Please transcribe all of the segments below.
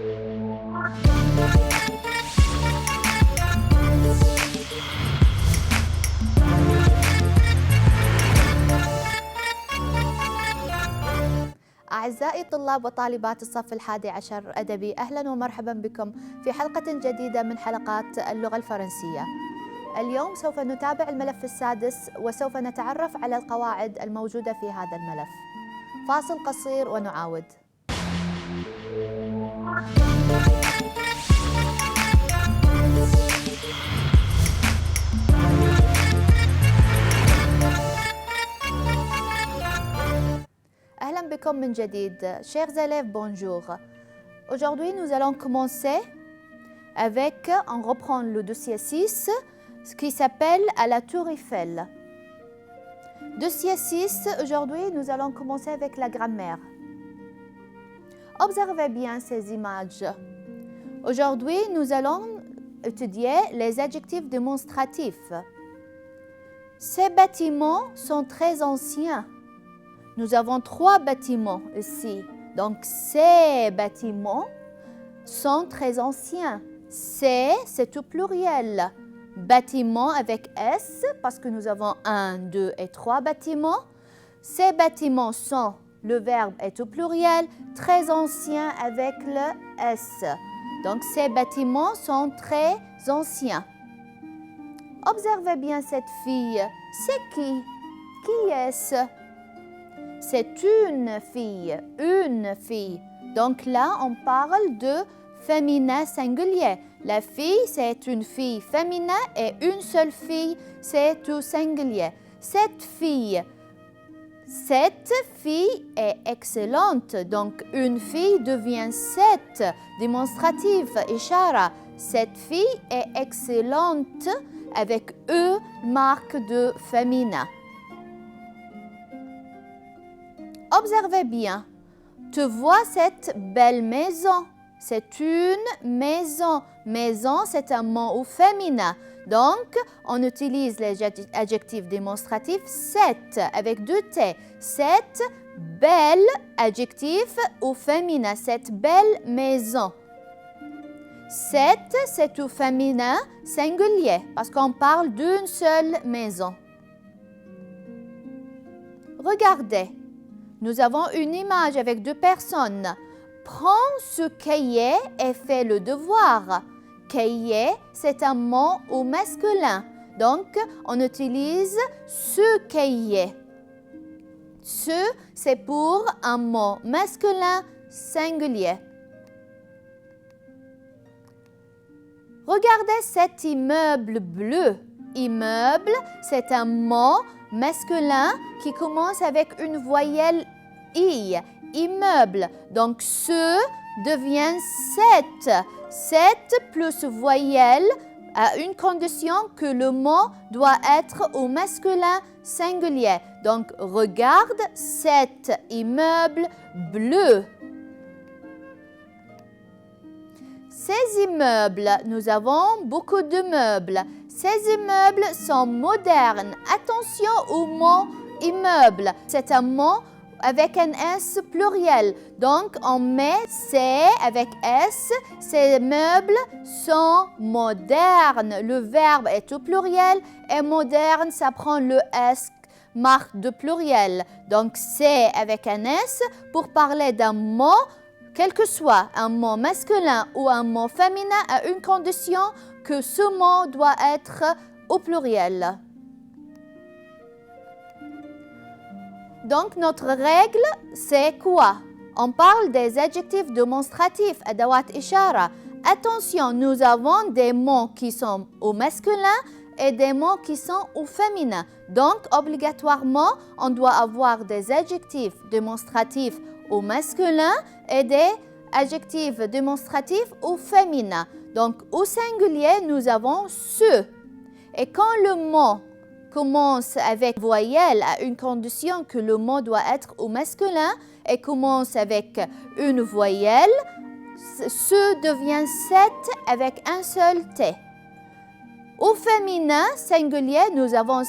أعزائي طلاب وطالبات الصف ال11 أدبي، أهلا ومرحبا بكم في حلقة جديدة من حلقات اللغة الفرنسية. اليوم سوف نتابع الملف السادس وسوف نتعرف على القواعد الموجودة في هذا الملف. فاصل قصير ونعاود. أهلا بكم من جديد. Chers élèves, bonjour. Aujourd'hui, nous allons commencer avec, on reprend le dossier 6, ce qui s'appelle à la Tour Eiffel. Dossier 6, aujourd'hui, nous allons commencer avec la grammaire. Observez bien ces images. Aujourd'hui, nous allons étudier les adjectifs démonstratifs. Ces bâtiments sont très anciens. Nous avons 3 bâtiments ici. Donc, ces bâtiments sont très anciens. C'est au pluriel. Bâtiments avec S, parce que nous avons 1, 2 et 3 bâtiments. Ces bâtiments sont, le verbe est au pluriel, très anciens avec le S. Donc, ces bâtiments sont très anciens. Observez bien cette fille. C'est qui? Qui est-ce? C'est une fille, une fille. Donc là, on parle de féminin singulier. La fille, c'est une fille féminin et une seule fille, c'est tout singulier. Cette fille est excellente. Donc, une fille devient cette, démonstratif, ishara. Cette fille est excellente avec E, marque de féminin. Observez bien. Tu vois cette belle maison. C'est une maison. Maison, c'est un mot au féminin. Donc, on utilise les adjectifs démonstratifs cette avec 2 T. Cette belle, adjectif au féminin. Cette belle maison. Cette, c'est au féminin singulier parce qu'on parle d'une seule maison. Regardez. Nous avons une image avec 2 personnes. Prends ce cahier et fais le devoir. Cahier, c'est un mot au masculin. Donc, on utilise ce cahier. Ce, c'est pour un mot masculin singulier. Regardez cet immeuble bleu. Immeuble, c'est un mot masculin qui commence avec une voyelle I. Immeuble. Donc, ce devient 7. 7 plus voyelle à une condition que le mot doit être au masculin singulier. Donc, regarde cet immeuble bleu. Ces immeubles, nous avons beaucoup de meubles. Ces immeubles sont modernes. Attention au mot immeuble. C'est un mot avec un S pluriel. Donc, on met C avec S. Ces meubles sont modernes. Le verbe est au pluriel et moderne, ça prend le S, marque de pluriel. Donc, C avec un S pour parler d'un mot, quel que soit un mot masculin ou un mot féminin, à une condition que ce mot doit être au pluriel. Donc, notre règle, c'est quoi? On parle des adjectifs démonstratifs, adawat ishara. Attention, nous avons des mots qui sont au masculin et des mots qui sont au féminin. Donc, obligatoirement, on doit avoir des adjectifs démonstratifs au masculin et des adjectifs démonstratifs au féminin. Donc, au singulier, nous avons ce. Et quand le mot commence avec voyelle à une condition que le mot doit être au masculin et commence avec une voyelle, ce devient 7 avec un seul T. Au féminin singulier, nous avons 7.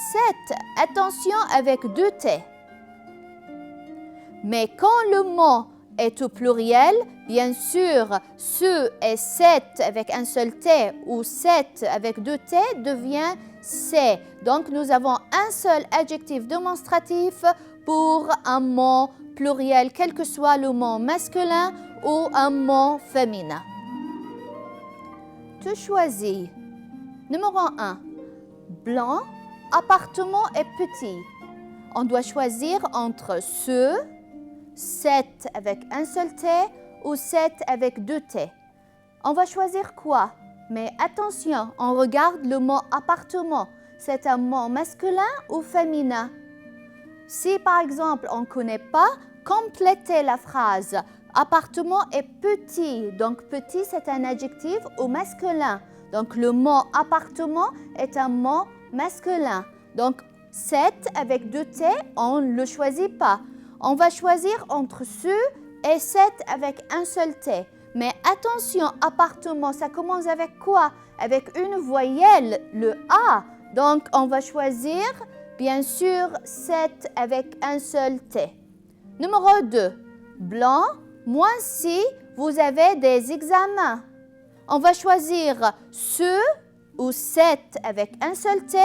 Attention avec 2 T. Mais quand le mot est au pluriel, bien sûr, ce et cette avec un seul T ou cette avec deux T devient c'est. Donc, nous avons un seul adjectif démonstratif pour un mot pluriel, quel que soit le mot masculin ou un mot féminin. Tu choisis. Numéro 1. Blanc, appartement est petit. On doit choisir entre ce, cette avec un seul T ou cette avec deux T. On va choisir quoi? Mais attention, on regarde le mot appartement. C'est un mot masculin ou féminin? Si par exemple on ne connaît pas, complétez la phrase. Appartement est petit. Donc petit c'est un adjectif au masculin. Donc le mot appartement est un mot masculin. Donc 7 avec deux T, on ne le choisit pas. On va choisir entre ce et 7 avec un seul T. Mais attention, appartement, ça commence avec quoi? Avec une voyelle, le A. Donc, on va choisir, bien sûr, 7 avec un seul T. Numéro 2. Blanc, moi si vous avez des examens. On va choisir ce ou 7 avec un seul T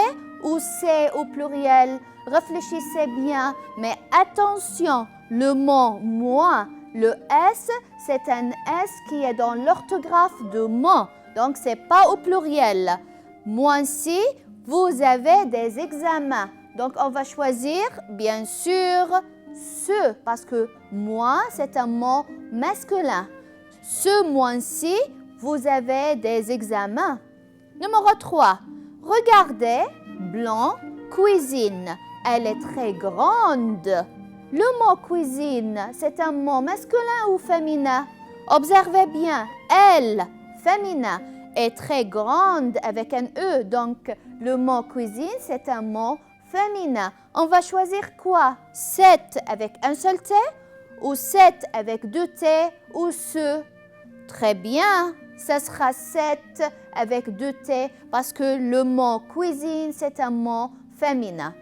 ou c'est au pluriel. Réfléchissez bien, mais attention, le mot moi, le S, c'est un S qui est dans l'orthographe de moi, donc ce n'est pas au pluriel. Moi si vous avez des examens, donc on va choisir bien sûr ce, parce que moi c'est un mot masculin. Ce mois-ci, vous avez des examens. Numéro 3, regardez, blanc, cuisine. Elle est très grande. Le mot cuisine, c'est un mot masculin ou féminin? Observez bien, elle, féminin, est très grande avec un E. Donc, le mot cuisine, c'est un mot féminin. On va choisir quoi? 7 avec un seul T ou 7 avec deux T ou ce? Très bien, ça sera 7 avec deux T parce que le mot cuisine, c'est un mot féminin.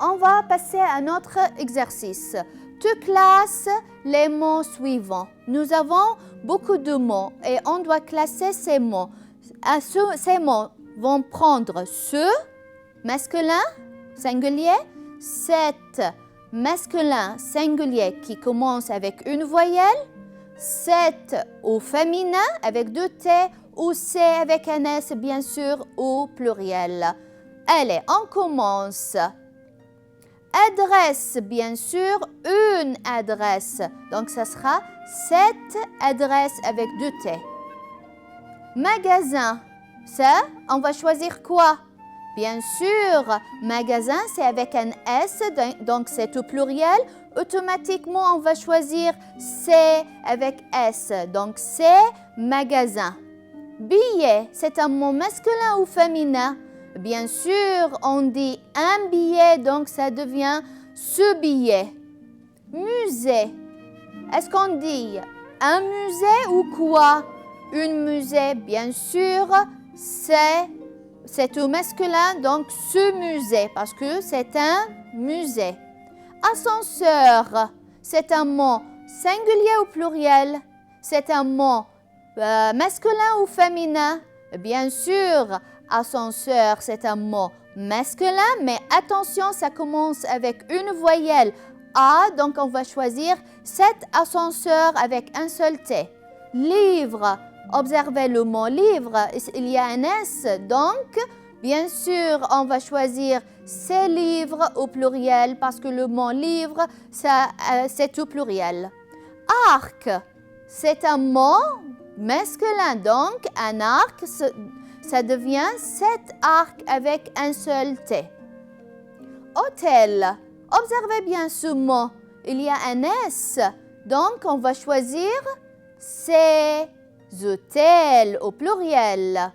On va passer à notre exercice. Tu classes les mots suivants. Nous avons beaucoup de mots et on doit classer ces mots. Ces mots vont prendre ce, masculin, singulier, cette, masculin, singulier qui commence avec une voyelle, cette au féminin avec deux T ou C avec un S bien sûr au pluriel. Allez, on commence. Adresse, bien sûr, une adresse. Donc, ça sera cette adresse avec deux T. Magasin, ça, on va choisir quoi? Bien sûr, magasin, c'est avec un S, donc c'est au pluriel. Automatiquement, on va choisir C avec S. Donc, c'est magasin. Billet, c'est un mot masculin ou féminin? Bien sûr, on dit un billet, donc ça devient ce billet. Musée. Est-ce qu'on dit un musée ou quoi? Une musée, bien sûr, c'est au masculin, donc ce musée, parce que c'est un musée. Ascenseur, c'est un mot singulier ou pluriel? C'est un mot masculin ou féminin? Bien sûr, ascenseur, c'est un mot masculin, mais attention, ça commence avec une voyelle A, donc on va choisir cet ascenseur avec un seul T. Livre, observez le mot livre, il y a un S, donc bien sûr, on va choisir ces livres au pluriel parce que le mot livre, c'est au pluriel. Arc, c'est un mot masculin, donc un arc, ça devient 7 arcs avec un seul T. Hôtel, observez bien ce mot, il y a un S, donc on va choisir ces hôtels au pluriel.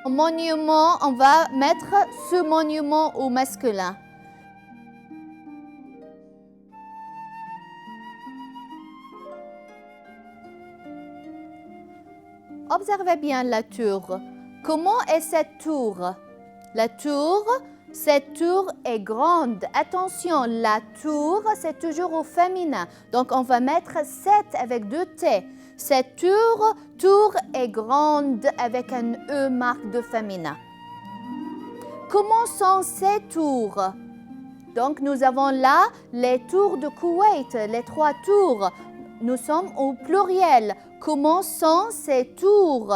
Monument, on va mettre ce monument au masculin. Observez bien la tour. Comment est cette tour? La tour, Cette tour est grande. Attention, la tour, c'est toujours au féminin. Donc, on va mettre cette avec 2 T. Cette tour est grande avec un E marque de féminin. Comment sont ces tours? Donc, nous avons là les tours de Koweït, les 3 tours. Nous sommes au pluriel. Comment sont ces tours?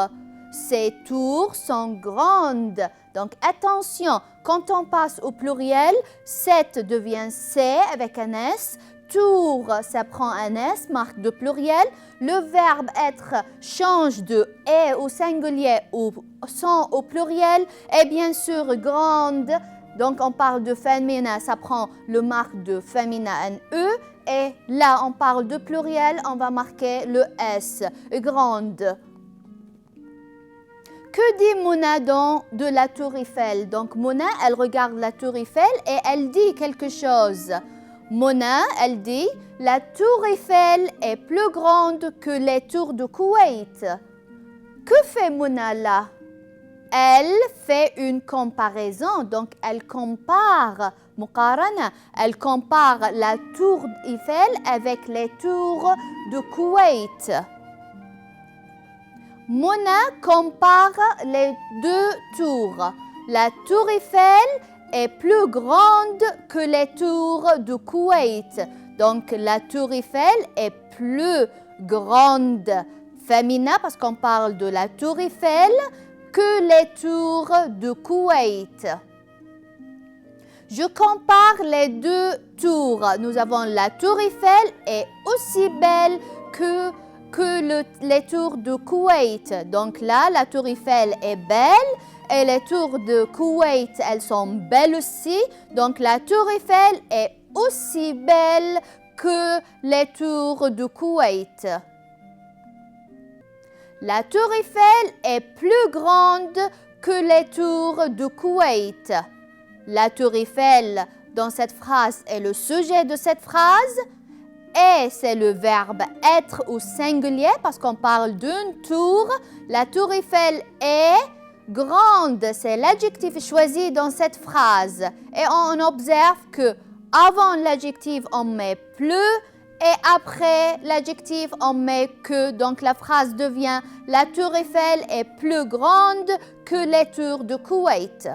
Ces tours sont grandes. Donc, attention, quand on passe au pluriel, 7 devient C avec un S. Tour, ça prend un S, marque de pluriel. Le verbe être change de est au singulier ou sont au pluriel. Et bien sûr, grande. Donc, on parle de féminin, ça prend le marque de féminin, un E. Et là, on parle de pluriel, on va marquer le S, grande. Que dit Mona de la tour Eiffel? Donc, Mona, elle regarde la tour Eiffel et elle dit quelque chose. Mona, elle dit, la tour Eiffel est plus grande que les tours de Koweït. Que fait Mona là? Elle fait une comparaison, donc elle compare, muqarana, elle compare la tour Eiffel avec les tours de Koweït. Mona compare les 2 tours. La tour Eiffel est plus grande que les tours de Koweït. Donc la tour Eiffel est plus grande, féminin parce qu'on parle de la tour Eiffel, que les tours de Koweït. Je compare les 2 tours. Nous avons la tour Eiffel est aussi belle que les tours de Koweït. Donc là, la tour Eiffel est belle et les tours de Koweït, elles sont belles aussi. Donc la tour Eiffel est aussi belle que les tours de Koweït. La tour Eiffel est plus grande que les tours de Koweït. La tour Eiffel, dans cette phrase, est le sujet de cette phrase. Et c'est le verbe être au singulier parce qu'on parle d'une tour. La tour Eiffel est grande. C'est l'adjectif choisi dans cette phrase. Et on observe que avant l'adjectif, on met plus. Et après l'adjectif, on met que. Donc la phrase devient « La tour Eiffel est plus grande que les tours de Koweït ».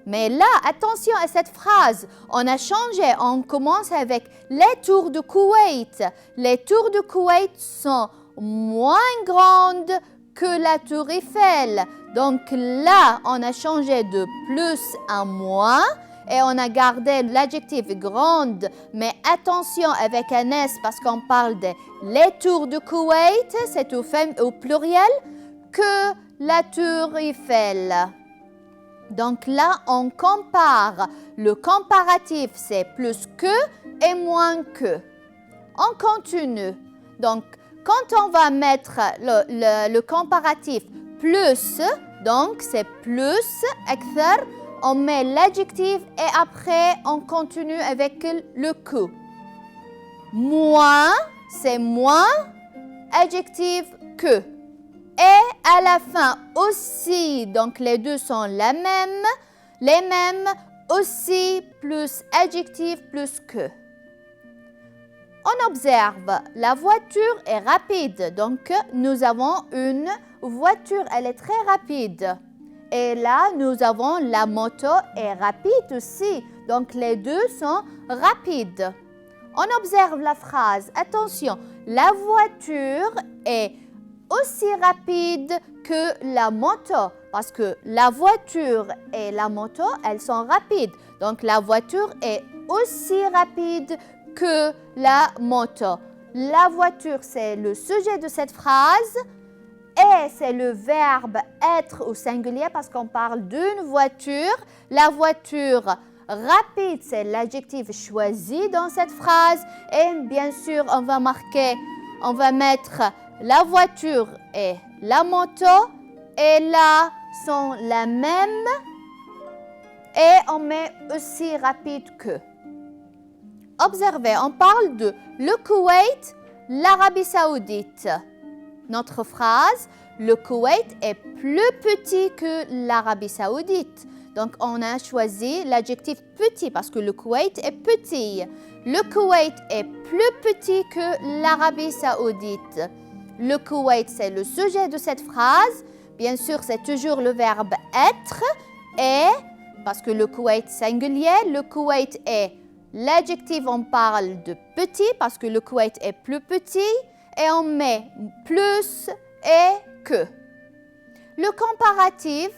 Mais là, attention à cette phrase. On a changé. On commence avec « Les tours de Koweït ». Les tours de Koweït sont moins grandes que la tour Eiffel. Donc là, on a changé de plus à moins. Et on a gardé l'adjectif grande, mais attention avec un S parce qu'on parle de les tours de Koweït, c'est au pluriel, que la tour Eiffel. Donc là, on compare. Le comparatif, c'est plus que et moins que. On continue. Donc, quand on va mettre le comparatif plus, donc c'est plus, akthar, on met l'adjectif et après, on continue avec le que. Moins, c'est moins, adjectif que. Et à la fin aussi, donc les deux sont les mêmes, aussi plus adjectif plus que. On observe, la voiture est rapide, donc nous avons une voiture, elle est très rapide. Et là, nous avons la moto est rapide aussi. Donc, les deux sont rapides. On observe la phrase. Attention, la voiture est aussi rapide que la moto. Parce que la voiture et la moto, elles sont rapides. Donc, la voiture est aussi rapide que la moto. La voiture, c'est le sujet de cette phrase. Et c'est le verbe être au singulier parce qu'on parle d'une voiture. La voiture rapide, c'est l'adjectif choisi dans cette phrase. Et bien sûr, on va mettre la voiture et la moto. Et là, sont la même. Et on met aussi rapide que. Observez, on parle de le Koweït, l'Arabie Saoudite. Notre phrase, le Koweït est plus petit que l'Arabie Saoudite. Donc, on a choisi l'adjectif petit parce que le Koweït est petit. Le Koweït est plus petit que l'Arabie Saoudite. Le Koweït, c'est le sujet de cette phrase. Bien sûr, c'est toujours le verbe être et, parce que le Koweït singulier, le Koweït est l'adjectif, on parle de petit parce que le Koweït est plus petit et on met plus et que. Le comparatif,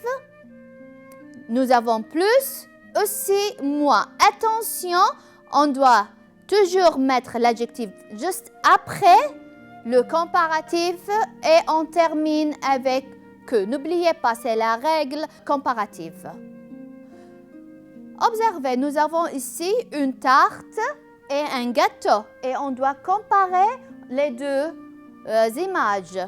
nous avons plus, aussi, moins. Attention, on doit toujours mettre l'adjectif juste après le comparatif et on termine avec que. N'oubliez pas, c'est la règle comparative. Observez, nous avons ici une tarte et un gâteau et on doit comparer les deux images.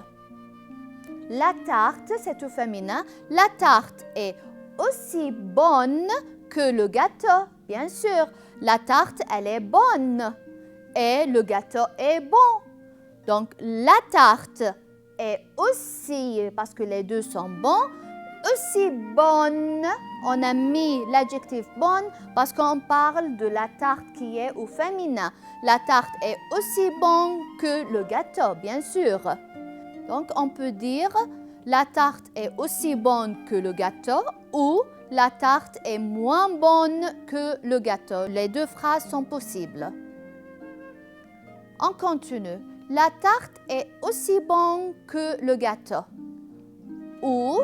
La tarte, c'est au féminin. La tarte est aussi bonne que le gâteau, bien sûr. La tarte, elle est bonne et le gâteau est bon. Donc, la tarte est aussi, parce que les deux sont bons, aussi bonne. On a mis l'adjectif bonne parce qu'on parle de la tarte qui est au féminin. La tarte est aussi bonne que le gâteau, bien sûr. Donc, on peut dire la tarte est aussi bonne que le gâteau ou la tarte est moins bonne que le gâteau. Les deux phrases sont possibles. On continue. La tarte est aussi bonne que le gâteau. Ou,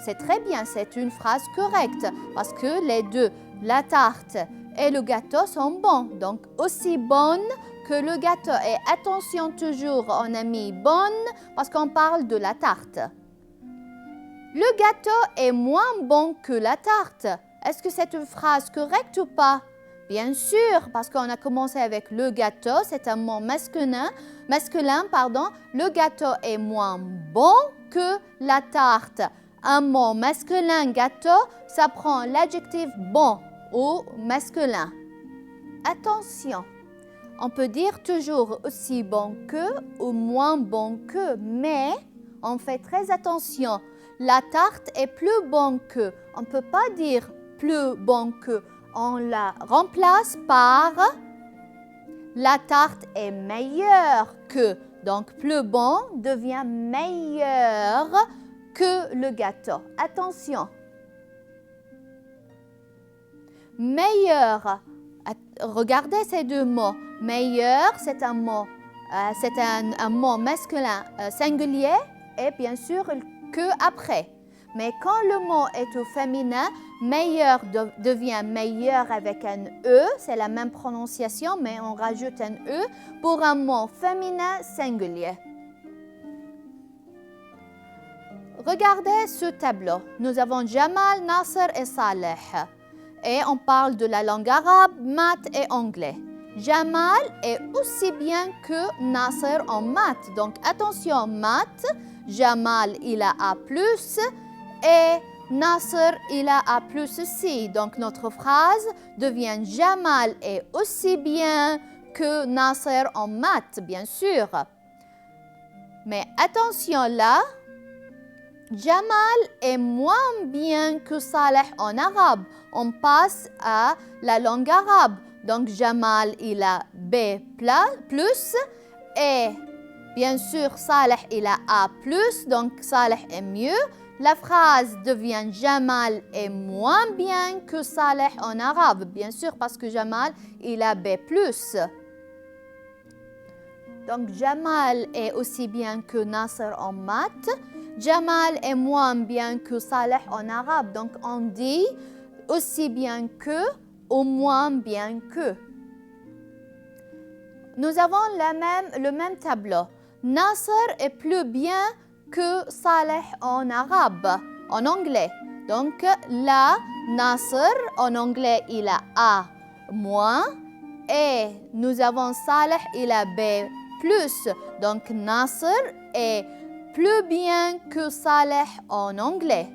c'est très bien, c'est une phrase correcte parce que les deux, la tarte et le gâteau sont bons. Donc, aussi bonne que le gâteau. Et attention toujours, on a mis bonne parce qu'on parle de la tarte. Le gâteau est moins bon que la tarte. Est-ce que c'est une phrase correcte ou pas? Bien sûr, parce qu'on a commencé avec le gâteau, c'est un mot masculin. Le gâteau est moins bon que la tarte. Un mot masculin gâteau, ça prend l'adjectif bon ou masculin. Attention, on peut dire toujours aussi bon que ou moins bon que, mais on fait très attention. La tarte est plus bonne que. On ne peut pas dire plus bon que. On la remplace par la tarte est meilleure que. Donc, plus bon devient meilleur que le gâteau. Attention. Meilleur. Regardez ces deux mots. Meilleur, c'est un mot masculin singulier et bien sûr que après. Mais quand le mot est au féminin, meilleur devient meilleur avec un E. C'est la même prononciation, mais on rajoute un E pour un mot féminin singulier. Regardez ce tableau. Nous avons Jamal, Nasser et Saleh. Et on parle de la langue arabe, maths et anglais. Jamal est aussi bien que Nasser en maths. Donc attention, maths, Jamal il a A+, et Nasser il a A+ aussi. Donc notre phrase devient Jamal est aussi bien que Nasser en maths, bien sûr. Mais attention là, Jamal est moins bien que Saleh en arabe. On passe à la langue arabe. Donc Jamal il a B+, et bien sûr Saleh il a A+, donc Saleh est mieux. La phrase devient Jamal est moins bien que Saleh en arabe, bien sûr parce que Jamal il a B+. Donc Jamal est aussi bien que Nasser en maths. Jamal est moins bien que Saleh en arabe. Donc on dit aussi bien que ou moins bien que. Nous avons le même tableau. Nasser est plus bien que Saleh en arabe, en anglais. Donc là, Nasser en anglais, il a A-, et nous avons Saleh, il a B+. Donc Nasser est plus bien que Saleh en anglais.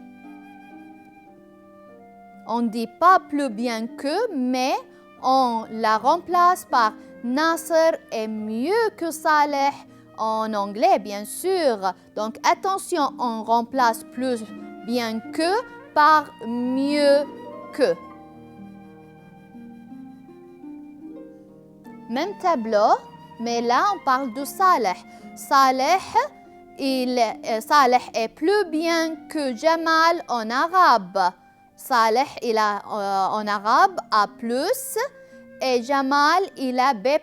On ne dit pas plus bien que, mais on la remplace par Nasser est mieux que Saleh en anglais, bien sûr. Donc attention, on remplace plus bien que par mieux que. Même tableau, mais là on parle de Saleh. Saleh est plus bien que Jamal en arabe. Saleh, en arabe A+, et Jamal, il a B+.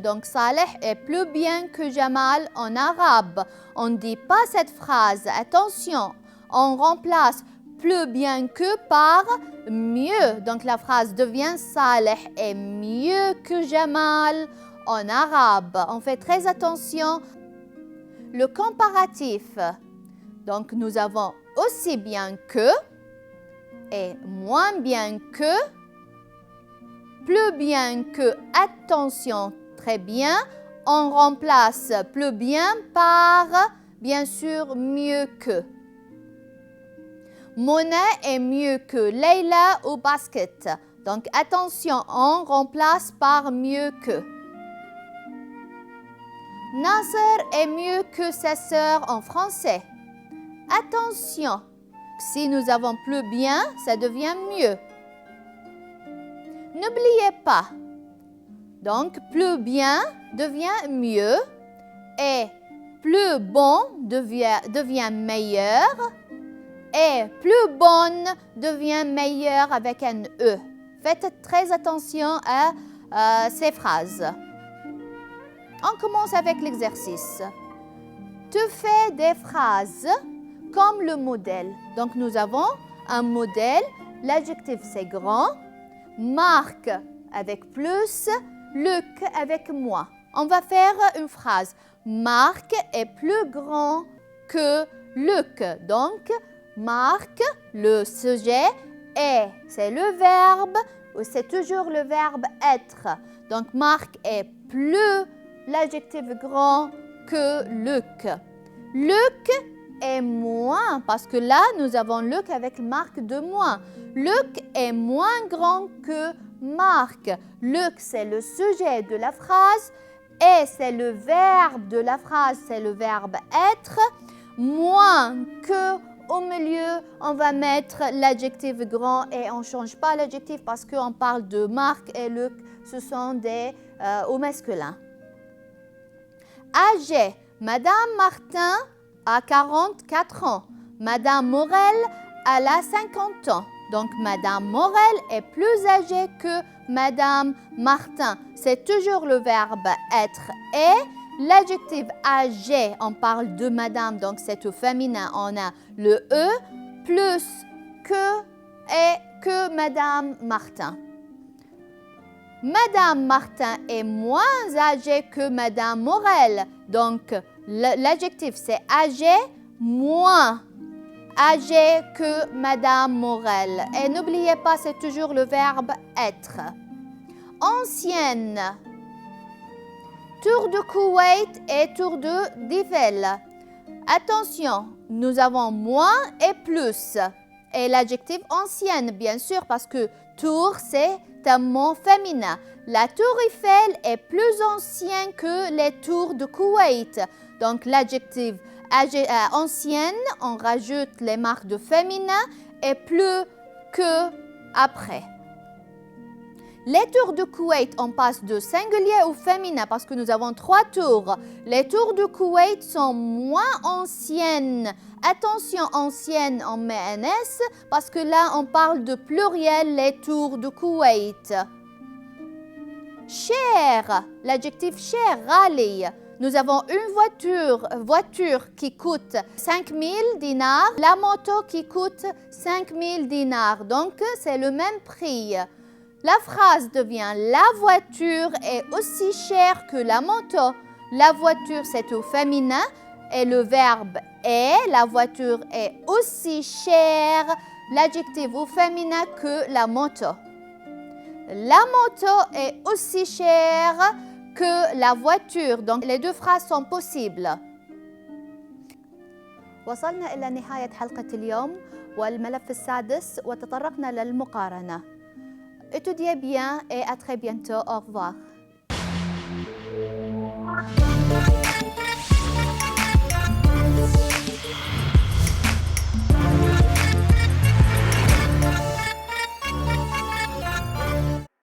Donc, Saleh est plus bien que Jamal en arabe. On ne dit pas cette phrase. Attention, on remplace plus bien que par mieux. Donc, la phrase devient Saleh est mieux que Jamal en arabe. On fait très attention. Le comparatif. Donc, nous avons aussi bien que et moins bien que, plus bien que, attention, très bien. On remplace plus bien par, bien sûr, mieux que. Mona est mieux que Leila au basket. Donc, attention, on remplace par mieux que. Nasser est mieux que sa sœur en français. Attention, si nous avons plus bien, ça devient mieux. N'oubliez pas. Donc, plus bien devient mieux et plus bon devient meilleur et plus bonne devient meilleure avec un E. Faites très attention à ces phrases. On commence avec l'exercice. Tu fais des phrases comme le modèle. Donc, nous avons un modèle. L'adjectif, c'est grand. Marc avec plus. Luc avec moins. On va faire une phrase. Marc est plus grand que Luc. Donc, Marc, le sujet, est. C'est le verbe. C'est toujours le verbe être. Donc, Marc est plus l'adjectif grand que Luc. Luc est moins, parce que là, nous avons Luc avec marque de moins. Luc est moins grand que Marc. Luc, c'est le sujet de la phrase et c'est le verbe de la phrase, c'est le verbe être. Moins que, au milieu, on va mettre l'adjectif grand et on ne change pas l'adjectif parce qu'on parle de Marc et Luc, ce sont des au masculin. Âgé, Madame Martin a 44 ans. Madame Morel, elle a 50 ans. Donc, Madame Morel est plus âgée que Madame Martin. C'est toujours le verbe être et l'adjectif âgé, on parle de Madame, donc c'est au féminin. On a le E plus que et que Madame Martin. Madame Martin est moins âgée que Madame Morel. Donc, l'adjectif c'est âgé moins âgée que Madame Morel. Et n'oubliez pas, c'est toujours le verbe être. Ancienne. Tour de Koweït et tour de Divel. Attention, nous avons moins et plus. Et l'adjectif ancienne, bien sûr, parce que tour, c'est un mot féminin. La tour Eiffel est plus ancienne que les tours de Koweït. Donc, l'adjectif ancienne, on rajoute les marques de féminin et plus que après. Les tours de Koweït, on passe de singulier au féminin parce que nous avons 3 tours. Les tours de Koweït sont moins anciennes. Attention, ancienne, on met un S parce que là, on parle de pluriel, les tours de Koweït. Cher, l'adjectif cher, rallye. Nous avons une voiture qui coûte 5000 dinars, la moto qui coûte 5000 dinars. Donc, c'est le même prix. La phrase devient « La voiture est aussi chère que la moto ». La voiture, c'est au féminin et le verbe « est ». La voiture est aussi chère, l'adjectif au féminin que la moto. La moto est aussi chère que la voiture. Donc, les deux phrases sont possibles. وصلنا إلى نهاية حلقة اليوم والملف السادس وتطرقنا للمقارنة. Étudiez bien et à très bientôt. Au revoir.